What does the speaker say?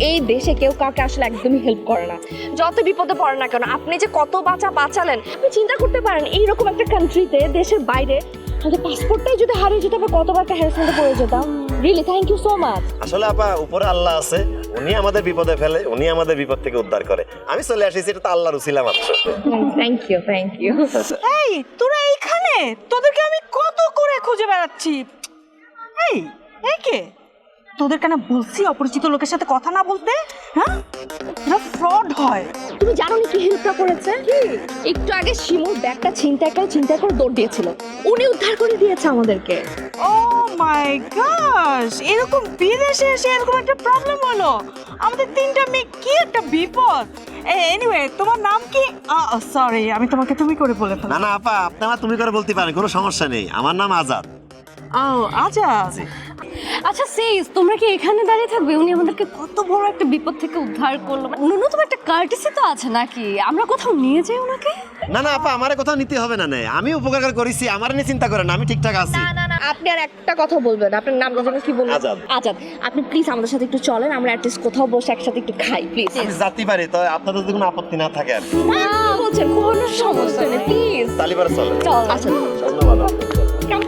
এই দেশে কেউ কাউকে আসলে একদমই হেল্প করে না, যত বিপদে পড়ে না কেন। আপনি যে কত বাঁচালেন, আপনি চিন্তা করতে পারেন এইরকম একটা কান্ট্রিতে, দেশের বাইরে আমাদের পাসপোর্টটাই যদি হারিয়ে যেত, আমরা কতবার একটা হ্যারাসমেন্টে পড়ে যেতাম। Really thank you so much. আসলে আপা উপরে আল্লাহ আছে, উনি আমাদের বিপদে ফেলে, উনি আমাদের বিপদ থেকে উদ্ধার করে। আমি চলে আসিছি, এটা তো আল্লাহর উসিলা মাত্র। Thank you. এই তোরা এইখানে, তোদেরকে আমি কত করে খুঁজে বেড়াচ্ছি। এই এই কে? তোদের কেন বলছি অপরিচিত লোকের সাথে কথা না বলতে? হ্যাঁ, এরা ফ্রড হয়। তুমি জানো না কি হেল্পটা করেছে? একটু আগে শিমুর ব্যাগটা ছিনতাই করে দৌড় দিয়েছিল, উনি উদ্ধার করে দিয়েছে আমাদেরকে। ও মাই গশ, এরকম বিদেশে এসে এরকম একটা প্রবলেম হলো। আমাদের তিনটা মেয়ে, কি একটা বিপদ। এনিওয়ে, তোমার নাম কি? সরি, আমি তোমাকে তুমি করে বলে ফেললাম। না না আপা, আপনি আমার তুমি করে বলতে পারেন, কোনো সমস্যা নেই। আমার নাম আজাদ। ও আচ্ছা। আচ্ছা সিস, তোমরা কি এখানে দাঁড়িয়ে থাকবে? উনি আমাদেরকে কত বড় একটা বিপদ থেকে উদ্ধার করলো। ন্যূনতম একটা কার্টিসি তো আছে নাকি? আমরা কোথাও নিয়ে যাই ওনাকে? না না আপা, আমারে কোথাও নিতে হবে না। আমি উপকার করেছি, আমার নিয়ে চিন্তা করেন না, আমি ঠিকঠাক আছি। না, আপনি আর একটা কথা বলবেন। আপনার নামটা যেন কি বলবেন? আজাদ। আজাদ, আপনি প্লিজ আমাদের সাথে একটু চলেন, আমরা অ্যাটলিস্ট কোথাও বসে একসাথে একটু খাই প্লিজ। আমি যাতে পারি, তো আপনাদের যদি কোনো আপত্তি না থাকে আর কি। বলছেন কোনো সমস্যা নেই, প্লিজ। তালিবারে চলে। আচ্ছা, ধন্যবাদ। কাম